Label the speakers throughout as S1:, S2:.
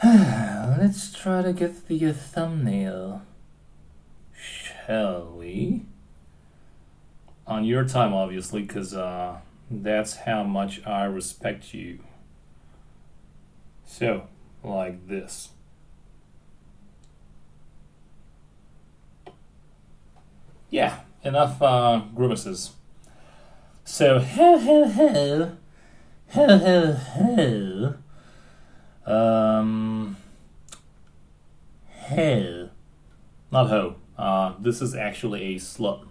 S1: Let's try to get the thumbnail, shall we? On your time, obviously, because that's how much I respect you. So, like this. Yeah, enough grimaces. So, ho. Um, Ho. Not ho. This is actually a slut,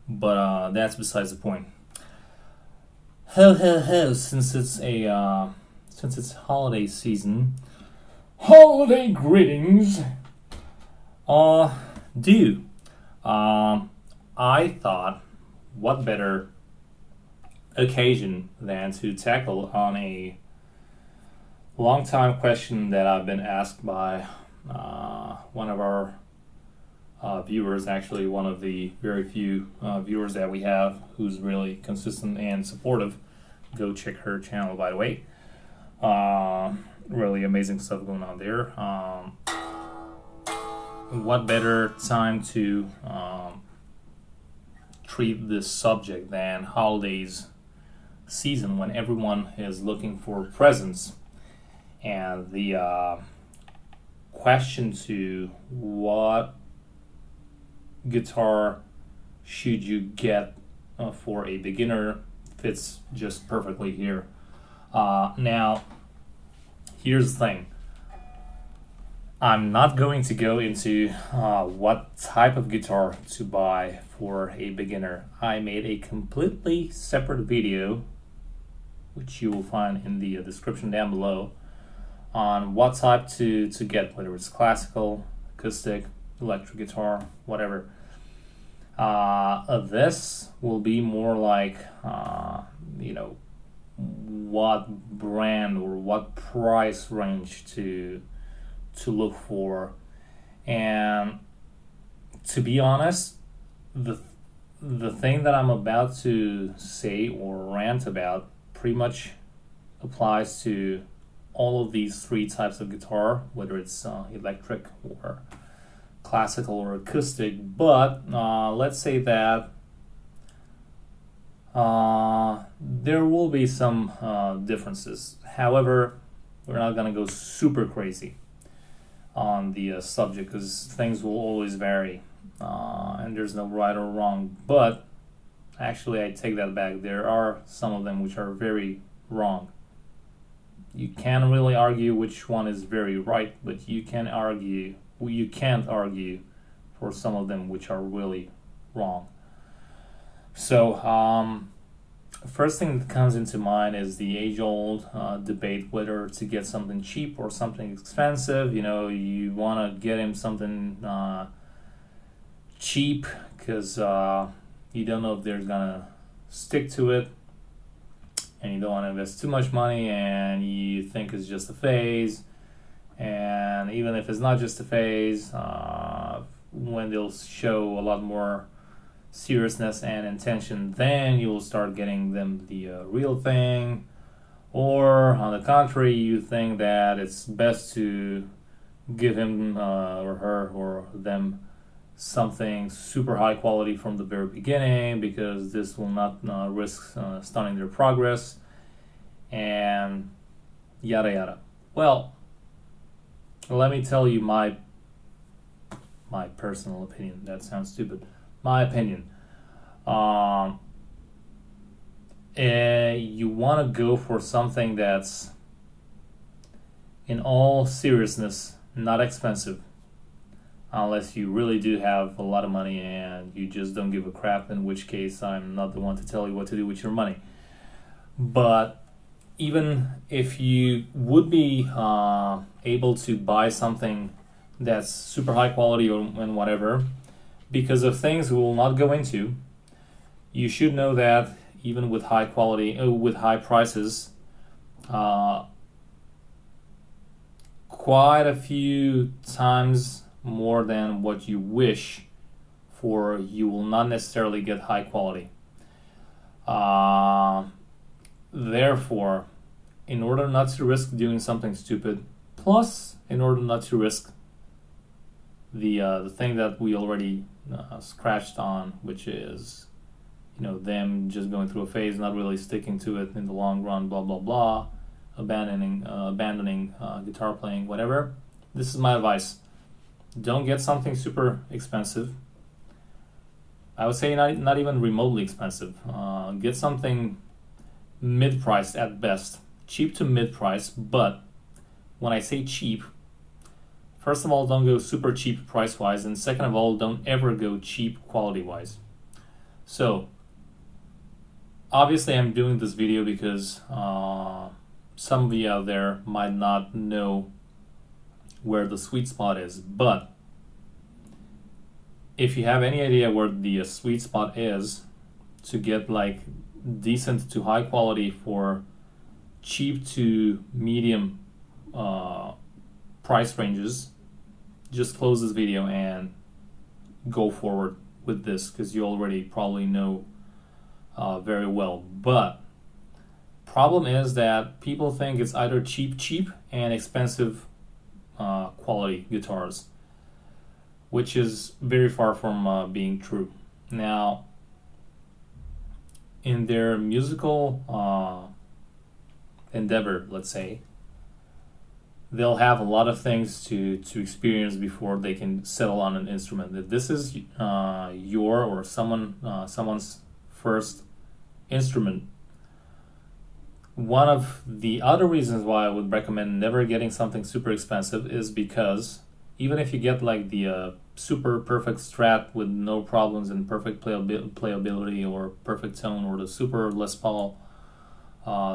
S1: but that's besides the point. Ho. Since it's holiday season, holiday greetings. Do. I thought, what better occasion than to tackle on a long time question that I've been asked by one of our viewers, actually one of the very few viewers that we have who's really consistent and supportive. Go check her channel, by the way. Really amazing stuff going on there. What better time to treat this subject than holidays season, when everyone is looking for presents, and the question to what guitar should you get for a beginner fits just perfectly here. Now, here's the thing. I'm not going to go into what type of guitar to buy for a beginner. I made a completely separate video, which you will find in the description down below, on what type to get, whether it's classical, acoustic, electric guitar, whatever. This will be more like, what brand or what price range to look for. And to be honest, the thing that I'm about to say or rant about pretty much applies to all of these three types of guitar, whether it's electric or classical or acoustic. But let's say that there will be some differences. However, we're not going to go super crazy on the subject, because things will always vary, and there's no right or wrong. But actually, I take that back. There are some of them which are very wrong. You can't really argue which one is very right, but you can't argue for some of them which are really wrong. So, first thing that comes into mind is the age-old debate whether to get something cheap or something expensive. You want to get him something cheap because you don't know if they're gonna stick to it, and you don't want to invest too much money, and you think it's just a phase. And even if it's not just a phase, when they'll show a lot more seriousness and intention, then you will start getting them the real thing. Or on the contrary, you think that it's best to give him or her or them something super high quality from the very beginning, because this will not risk stunning their progress, and yada yada. Well, let me tell you my personal opinion. That sounds stupid. My opinion. You want to go for something that's, in all seriousness, not expensive, unless you really do have a lot of money and you just don't give a crap, in which case I'm not the one to tell you what to do with your money. But even if you would be able to buy something that's super high quality and whatever, because of things we will not go into, you should know that even with high quality, with high prices, quite a few times more than what you wish for, you will not necessarily get high quality. Therefore, in order not to risk doing something stupid, Plus, in order not to risk the thing that we already scratched on, which is, them just going through a phase, not really sticking to it in the long run, blah blah blah, abandoning guitar playing, whatever. This is my advice: don't get something super expensive. I would say not even remotely expensive. Get something mid-priced at best, cheap to mid-price. But when I say cheap, first of all, don't go super cheap price-wise, and second of all, don't ever go cheap quality-wise. So, obviously I'm doing this video because some of you out there might not know where the sweet spot is, but if you have any idea where the sweet spot is to get like decent to high quality for cheap to medium price ranges, just close this video and go forward with this, because you already probably know very well. But problem is that people think it's either cheap and expensive quality guitars, which is very far from being true. Now, in their musical endeavor, let's say, they'll have a lot of things to experience before they can settle on an instrument. If this is your or someone's first instrument, one of the other reasons why I would recommend never getting something super expensive is because even if you get like the super perfect Strat with no problems and perfect playability or perfect tone, or the super Les Paul,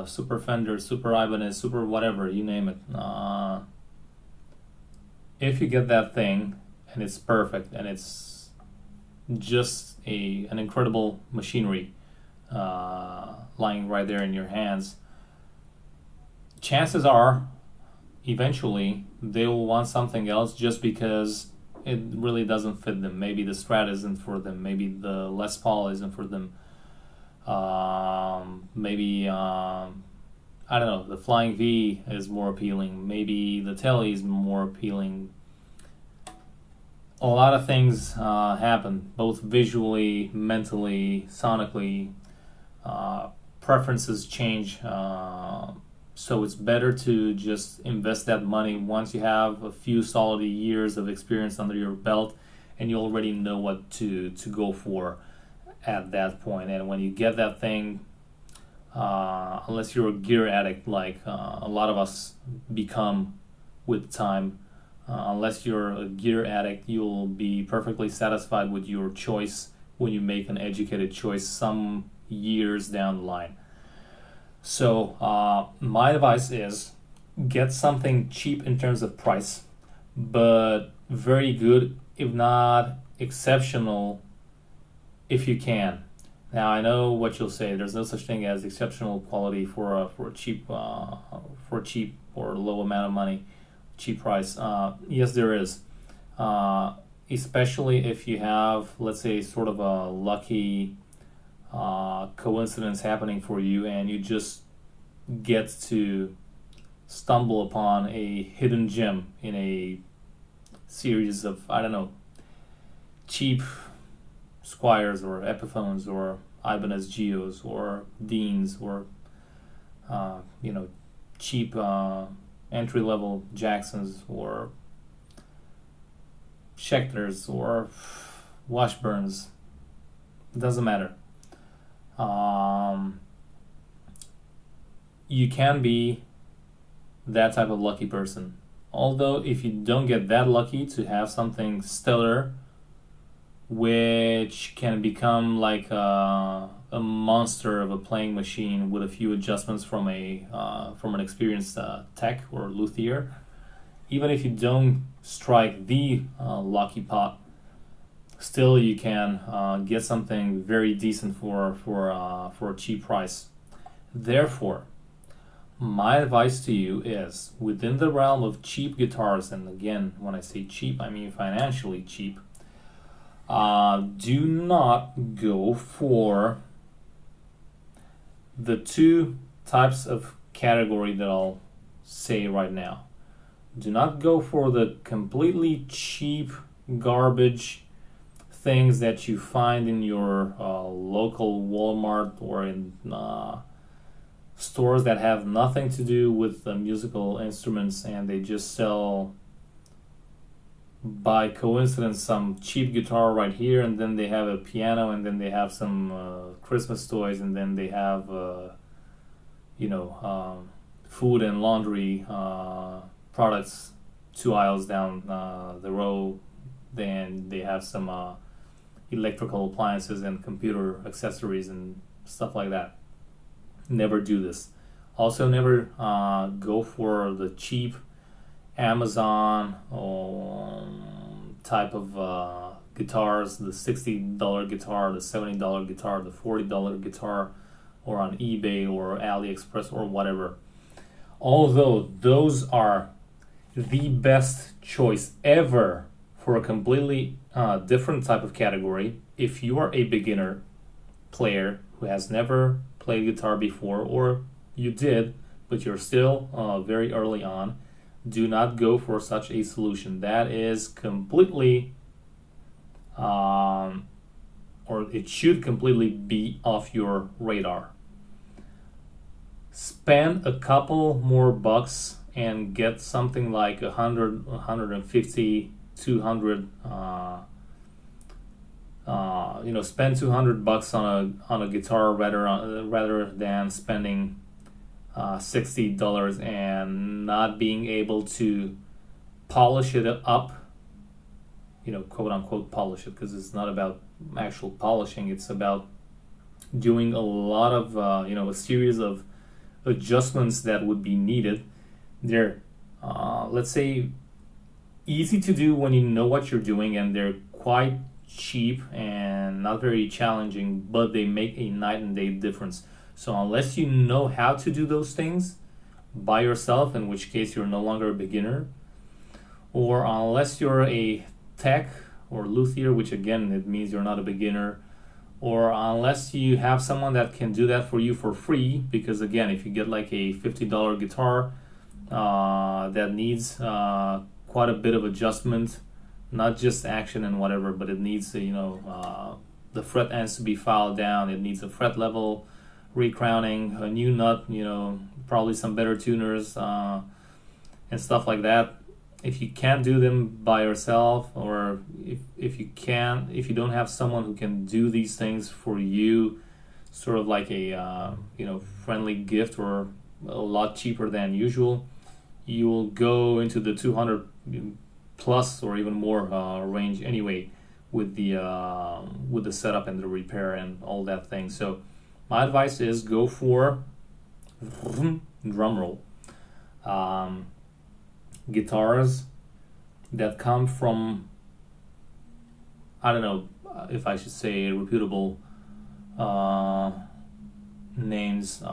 S1: super Fender, super Ibanez, super whatever, you name it, if you get that thing and it's perfect and it's just an incredible machinery lying right there in your hands, chances are eventually they will want something else just because it really doesn't fit them. Maybe the Strat isn't for them, maybe the Les Paul isn't for them, maybe I don't know, the Flying V is more appealing, maybe the Telly is more appealing. A lot of things happen, both visually, mentally, sonically. Preferences change, so it's better to just invest that money once you have a few solid years of experience under your belt and you already know what to go for at that point. And when you get that thing, unless you're a gear addict like a lot of us become with time, unless you're a gear addict, you'll be perfectly satisfied with your choice when you make an educated choice some years down the line. So my advice is get something cheap in terms of price, but very good, if not exceptional, if you can. Now I know what you'll say. There's no such thing as exceptional quality for cheap or low amount of money, cheap price. Yes, there is. Especially if you have, let's say, sort of a lucky coincidence happening for you, and you just get to stumble upon a hidden gem in a series of, I don't know, cheap Squires or Epiphones or Ibanez Geos or Deans or cheap entry-level Jacksons or Schecters or Washburns. It doesn't matter. You can be that type of lucky person. Although if you don't get that lucky to have something stellar, which can become like a monster of a playing machine with a few adjustments from an experienced tech or luthier, even if you don't strike the lucky pot, still you can get something very decent for a cheap price. Therefore, my advice to you is, within the realm of cheap guitars, and again, when I say cheap, I mean financially cheap, do not go for the two types of category that I'll say right now. Do not go for the completely cheap garbage things that you find in your local Walmart or in stores that have nothing to do with musical instruments, and they just sell by coincidence some cheap guitar right here, and then they have a piano, and then they have some Christmas toys, and then they have food and laundry products 2 aisles down the row. Then they have some electrical appliances and computer accessories and stuff like that. Never do this. Also, never go for the cheap Amazon type of guitars, the $60 guitar, the $70 guitar, the $40 guitar, or on eBay or AliExpress or whatever. Although those are the best choice ever for a completely different type of category, if you are a beginner player who has never played guitar before, or you did but you're still very early on, do not go for such a solution. That is completely or it should completely be off your radar. Spend a couple more bucks and get something like 100, 150, 200. Spend $200 on a guitar rather than spending $60 and not being able to polish it up. Quote unquote polish it, because it's not about actual polishing. It's about doing a lot of a series of adjustments that would be needed. They're let's say easy to do when you know what you're doing, and they're quite cheap and not very challenging, but they make a night and day difference. So unless you know how to do those things by yourself, in which case you're no longer a beginner, or unless you're a tech or luthier, which again it means you're not a beginner, or unless you have someone that can do that for you for free, because again, if you get like a $50 guitar that needs quite a bit of adjustment, not just action and whatever, but it needs the fret ends to be filed down, it needs a fret level recrowning, a new nut, probably some better tuners and stuff like that. If you can't do them by yourself, or if you don't have someone who can do these things for you, sort of like a friendly gift or a lot cheaper than usual, you will go into the 200 plus or even more range anyway with the setup and the repair and all that thing. So my advice is go for drum roll guitars that come from, I don't know if I should say reputable names,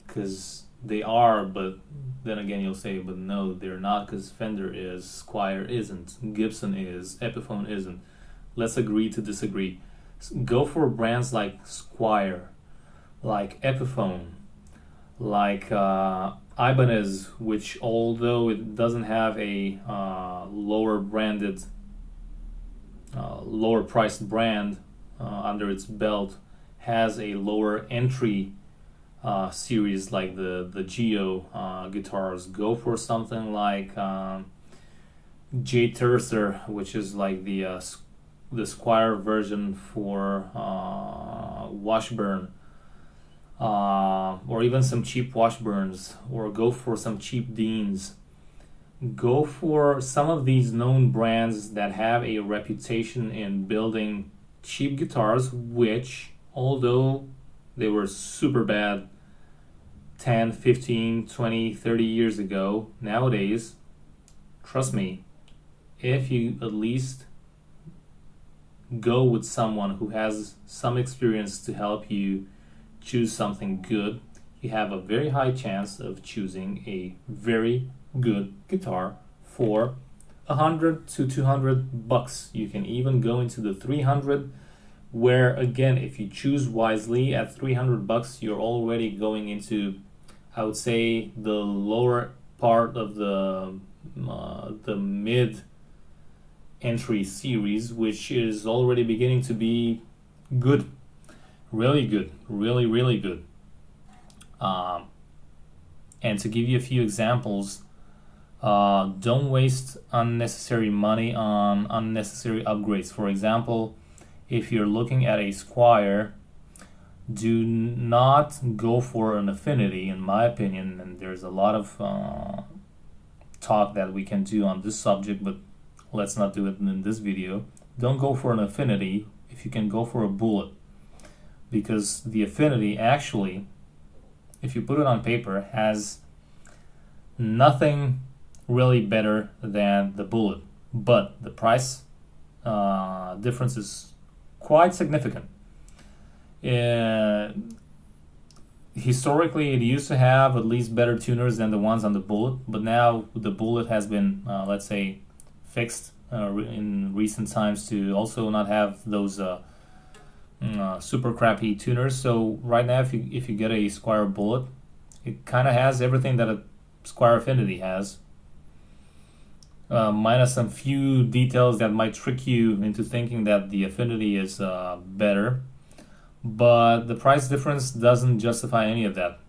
S1: because they are, but then again you'll say, but no, they're not, because Fender is, Squier isn't, Gibson is, Epiphone isn't. Let's agree to disagree. Go for brands like Squier, like Epiphone, like Ibanez, which although it doesn't have a lower priced brand under its belt, has a lower entry series like the Geo guitars. Go for something like J Tercer, which is like the Squier version for Washburn. Or even some cheap Washburns, or go for some cheap Deans. Go for some of these known brands that have a reputation in building cheap guitars, which, although they were super bad 10, 15, 20, 30 years ago, nowadays, trust me, if you at least go with someone who has some experience to help you choose something good, you have a very high chance of choosing a very good guitar for $100 to $200. You can even go into the 300, where again, if you choose wisely, at $300 you're already going into, I would say, the lower part of the mid entry series, which is already beginning to be good, really good, really good. And to give you a few examples, don't waste unnecessary money on unnecessary upgrades. For example, if you're looking at a Squier, do not go for an Affinity, in my opinion, and there's a lot of talk that we can do on this subject, but let's not do it in this video. Don't go for an Affinity if you can go for a Bullet, because the Affinity actually, if you put it on paper, has nothing really better than the Bullet, but the price difference is quite significant. Historically, it used to have at least better tuners than the ones on the Bullet, but now the Bullet has been, let's say, fixed in recent times to also not have those super crappy tuners. So right now, if you get a Squier Bullet, it kind of has everything that a Squier Affinity has, minus some few details that might trick you into thinking that the Affinity is better. But the price difference doesn't justify any of that.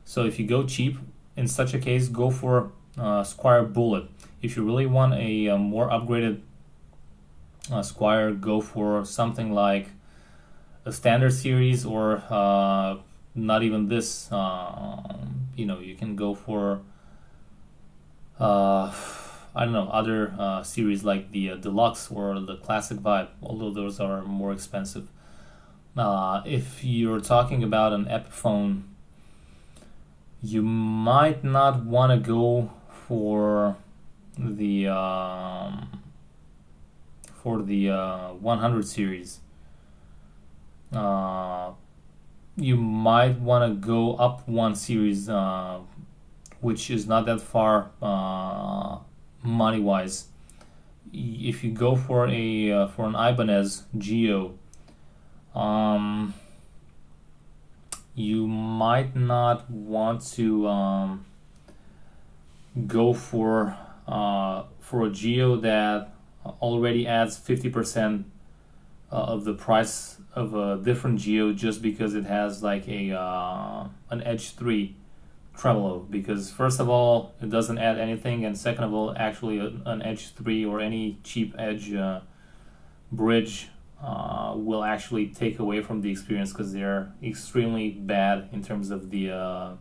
S1: So if you go cheap, in such a case, go for Squier Bullet. If you really want a more upgraded Squier, go for something like a standard series, or not even this. You can go for I don't know, other series like the Deluxe or the Classic Vibe, although those are more expensive. If you're talking about an Epiphone, you might not want to go for the 100 series. You might want to go up one series, which is not that far money wise. If you go for an Ibanez Geo, you might not want to go for a Geo that already adds 50% of the price of a different Geo just because it has like an Edge 3 tremolo, because first of all it doesn't add anything, and second of all, actually an Edge 3 or any cheap Edge bridge will actually take away from the experience, because they're extremely bad in terms of the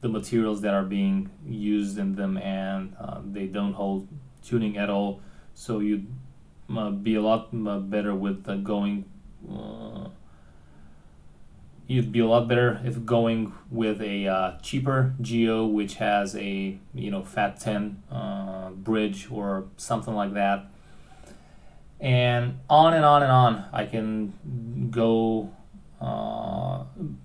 S1: materials that are being used in them, and they don't hold tuning at all. So you'd be a lot better with going. You'd be a lot better if going with a cheaper Geo, which has a Fat 10 bridge or something like that. And on and on and on. I can go on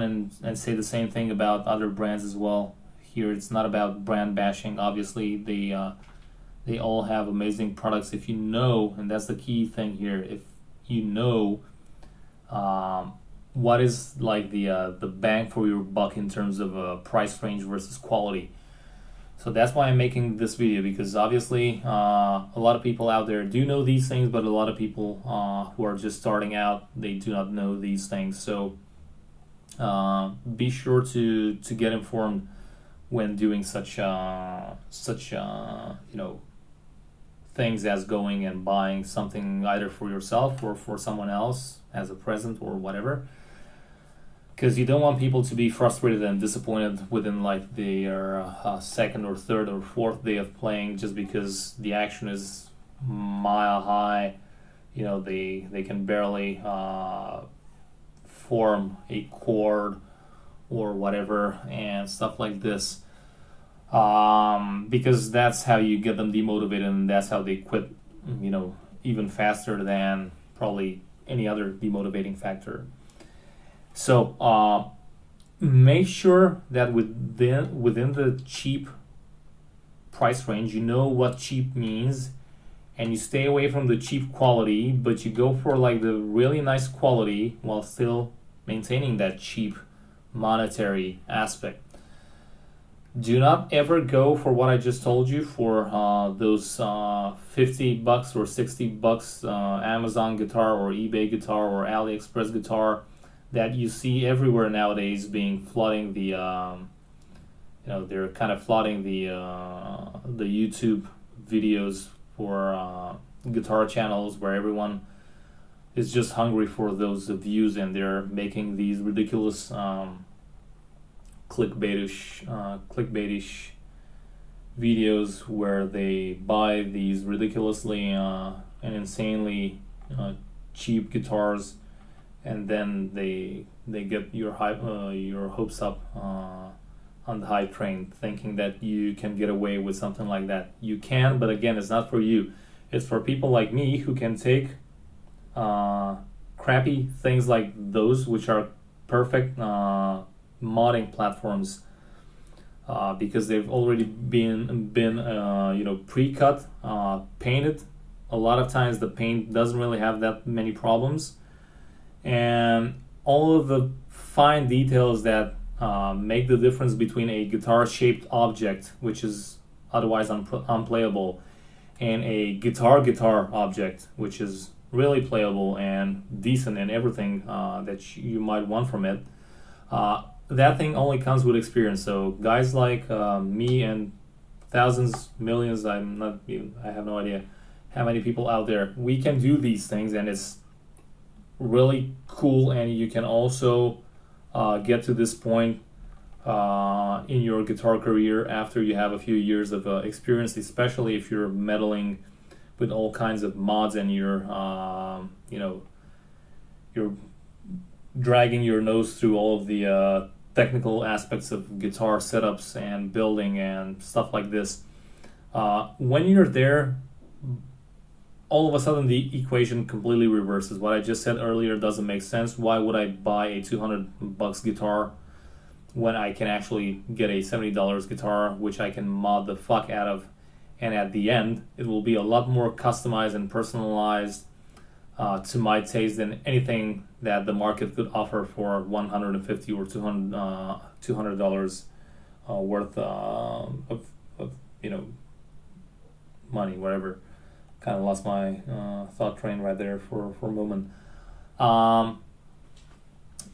S1: and say the same thing about other brands as well. Here it's not about brand bashing. Obviously, they all have amazing products if you know, and that's the key thing here. If you know what is like the bang for your buck in terms of price range versus quality. So that's why I'm making this video, because obviously a lot of people out there do know these things, but a lot of people who are just starting out, they do not know these things. So be sure to get informed when doing such things as going and buying something either for yourself or for someone else as a present or whatever. Because you don't want people to be frustrated and disappointed within like their second or third or fourth day of playing, just because the action is mile high. They can barely form a chord or whatever and stuff like this, because that's how you get them demotivated, and that's how they quit, even faster than probably any other demotivating factor. So make sure that within the cheap price range, you know what cheap means, and you stay away from the cheap quality, but you go for like the really nice quality while still maintaining that cheap monetary aspect. Do not ever go for what I just told you for those $50 or $60 Amazon guitar or eBay guitar or AliExpress guitar that you see everywhere nowadays being flooding the they're kind of flooding the YouTube videos for guitar channels where everyone is just hungry for those views, and they're making these ridiculous clickbaitish videos where they buy these ridiculously and insanely cheap guitars, and then they get your hopes up on the hype train, thinking that you can get away with something like that. You can, but again, it's not for you. It's for people like me who can take crappy things like those, which are perfect modding platforms, because they've already been pre-cut, painted. A lot of times the paint doesn't really have that many problems, and all of the fine details that make the difference between a guitar-shaped object, which is otherwise unplayable, and a guitar object, which is really playable and decent and everything that you might want from it. That thing only comes with experience. So guys like me and thousands, millions, I have no idea how many people out there, we can do these things, and it's really cool. And you can also get to this point in your guitar career after you have a few years of experience, especially if you're meddling with all kinds of mods and you're dragging your nose through all of the technical aspects of guitar setups and building and stuff like this. When you're there, all of a sudden the equation completely reverses. What I just said earlier doesn't make sense. Why would I buy a $200 guitar when I can actually get a $70 guitar, which I can mod the fuck out of, and at the end it will be a lot more customized and personalized to my taste than anything that the market could offer for $150 or $200 worth of money, whatever. Kind of lost my thought train right there for a moment.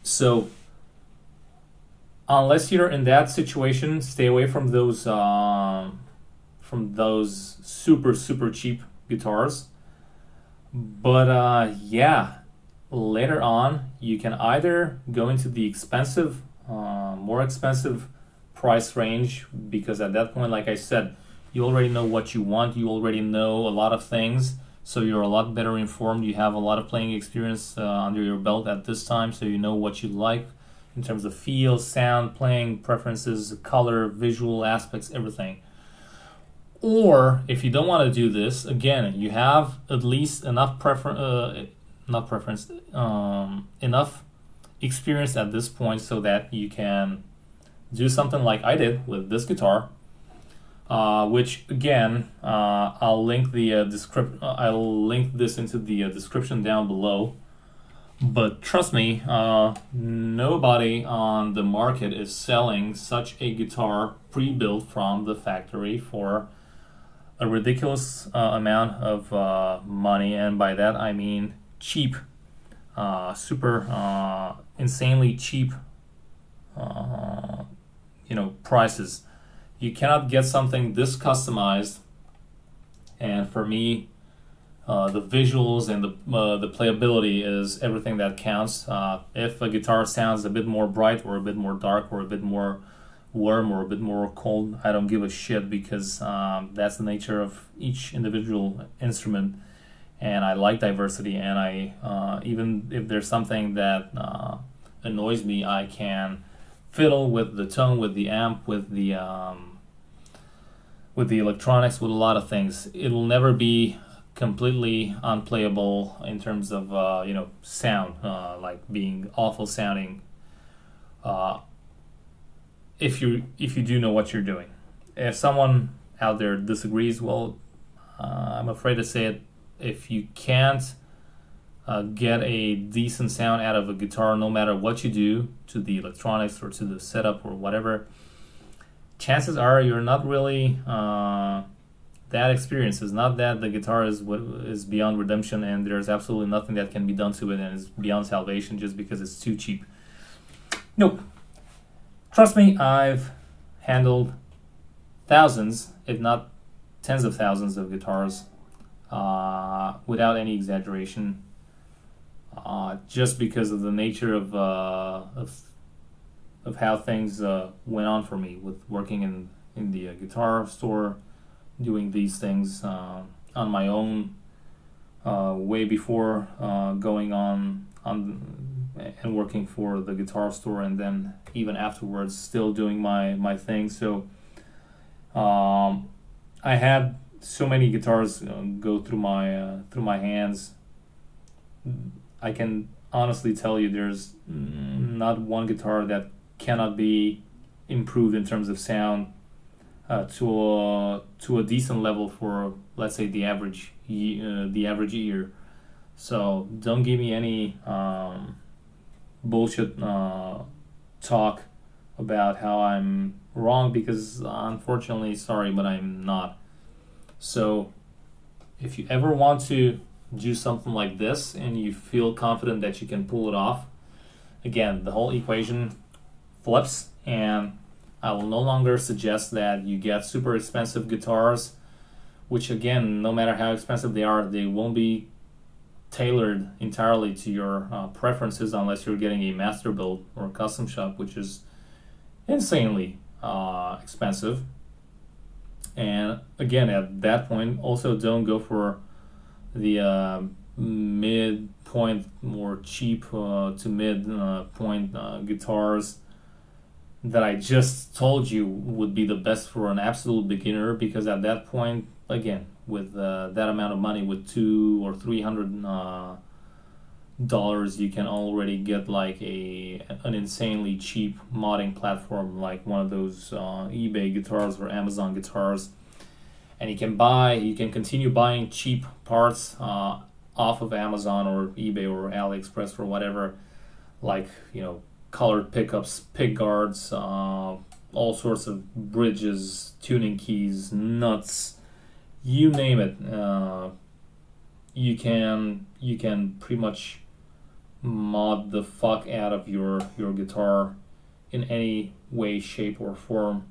S1: So unless you're in that situation, stay away from those super cheap guitars. But later on you can either go into the expensive, more expensive price range, because at that point, like I said, you already know what you want, you already know a lot of things, so you're a lot better informed, you have a lot of playing experience under your belt at this time, so you know what you like in terms of feel, sound, playing preferences, color, visual aspects, everything. Or if you don't want to do this, again, you have at least enough enough experience at this point so that you can do something like I did with this guitar, which again, I'll link I'll link this into the description down below. But trust me, nobody on the market is selling such a guitar pre-built from the factory for a ridiculous amount of money, and by that I mean cheap, super insanely cheap, prices. You cannot get something this customized, and for me, the visuals and the playability is everything that counts. If a guitar sounds a bit more bright or a bit more dark or a bit more warm or a bit more cold, I don't give a shit, because that's the nature of each individual instrument, and I like diversity, and I even if there's something that annoys me, I can fiddle with the tone, with the amp, with the electronics, with a lot of things. It'll never be completely unplayable in terms of sound, like being awful sounding, if you do know what you're doing. If someone out there disagrees, well, I'm afraid to say it, if you can't get a decent sound out of a guitar, no matter what you do to the electronics or to the setup or whatever, chances are you're not really that experienced. It's not that the guitar is beyond redemption and there's absolutely nothing that can be done to it and is beyond salvation just because it's too cheap. Nope. Trust me, I've handled thousands, if not tens of thousands of guitars without any exaggeration, just because of the nature of how things went on for me with working in the guitar store, doing these things on my own way before going on and working for the guitar store, and then even afterwards still doing my thing. So I had so many guitars go through my hands. I can honestly tell you there's not one guitar that cannot be improved in terms of sound to a decent level for, let's say, the average ear. So don't give me any bullshit talk about how I'm wrong, because unfortunately, sorry, but I'm not. So if you ever want to do something like this and you feel confident that you can pull it off, again, the whole equation flips, and I will no longer suggest that you get super expensive guitars, which again, no matter how expensive they are, they won't be tailored entirely to your preferences unless you're getting a master build or a custom shop, which is insanely expensive. And again, at that point, also don't go for the mid-point, more cheap to mid-point guitars that I just told you would be the best for an absolute beginner, because at that point, again, with that amount of money, with $200 or $300, you can already get like an insanely cheap modding platform, like one of those eBay guitars or Amazon guitars, and you can continue buying cheap parts off of Amazon or eBay or AliExpress or whatever, like, you know, colored pickups, pick guards, all sorts of bridges, tuning keys, nuts, you name it. You can pretty much mod the fuck out of your guitar in any way, shape, or form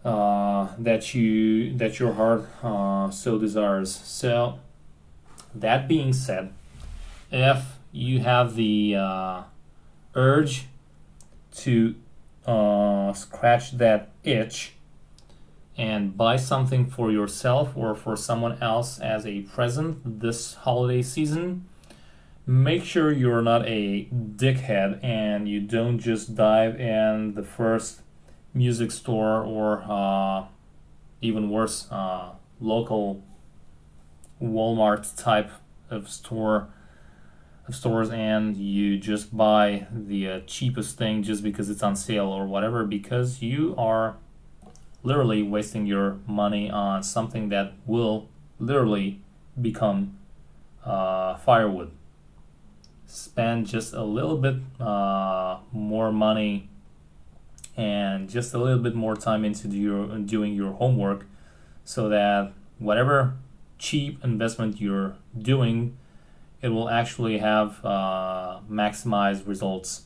S1: that your heart so desires. So that being said, if you have the urge to scratch that itch and buy something for yourself or for someone else as a present this holiday season, make sure you're not a dickhead and you don't just dive in the first music store or even worse, local Walmart type of stores, and you just buy the cheapest thing just because it's on sale or whatever, because you are literally wasting your money on something that will literally become firewood. Spend just a little bit more money and just a little bit more time into doing your homework, so that whatever cheap investment you're doing, it will actually have maximized results,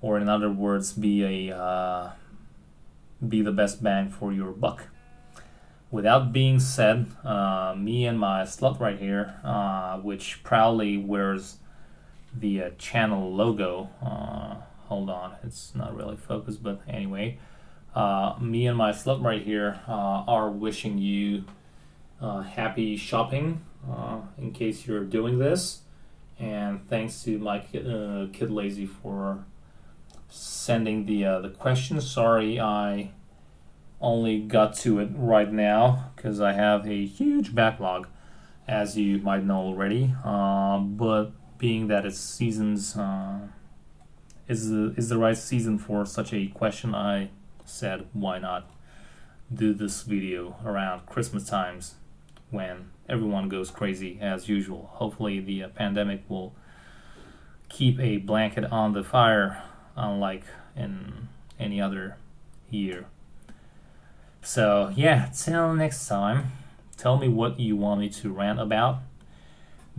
S1: or in other words, be the best bang for your buck. With that being said, me and my slut right here, which proudly wears the channel logo, hold on, it's not really focused, but anyway, me and my slut right here are wishing you happy shopping in case you're doing this, and thanks to Mike KidLazy for sending the question. Sorry I only got to it right now because I have a huge backlog, as you might know already, but being that it's seasons is the right season for such a question, I said why not do this video around Christmas times when everyone goes crazy as usual. Hopefully the pandemic will keep a blanket on the fire, unlike in any other year. So yeah, till next time, tell me what you want me to rant about,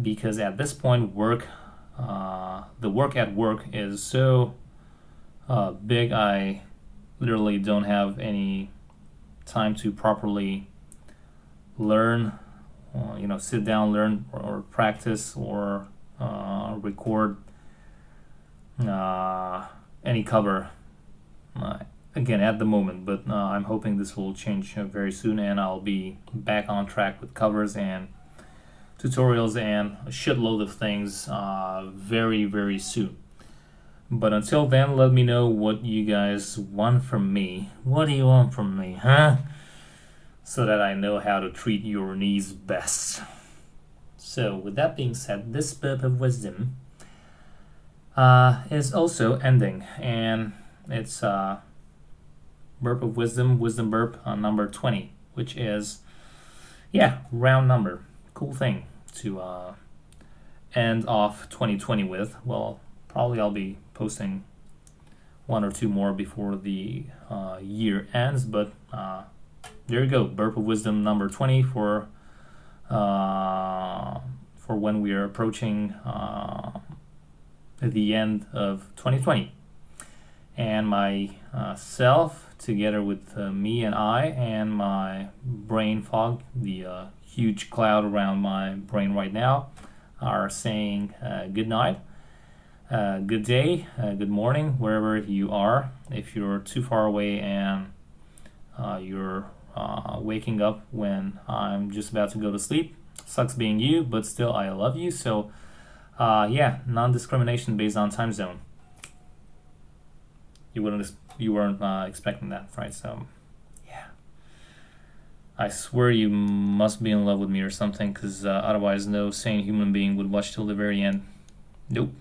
S1: because at this point the work at work is so big. I literally don't have any time to properly learn, sit down, learn, or practice, or record any cover again at the moment. But I'm hoping this will change very soon, and I'll be back on track with covers and tutorials and a shitload of things very, very soon. But until then, let me know what you guys want from me. What do you want from me, huh? So that I know how to treat your needs best. So with that being said, this burp of wisdom is also ending, and it's burp of wisdom burp number 20, which is round number. Cool thing to end off 2020 with. Well, probably I'll be posting one or two more before the year ends, but there you go, burp of wisdom number 20 for when we are approaching the end of 2020. And my self, together with me and I, and my brain fog, the huge cloud around my brain right now, are saying good night, good day, good morning, wherever you are. If you're too far away and you're waking up when I'm just about to go to sleep, sucks being you, but still I love you. So non-discrimination based on time zone. You weren't expecting that, right? So I swear you must be in love with me or something, because otherwise no sane human being would watch till the very end. Nope.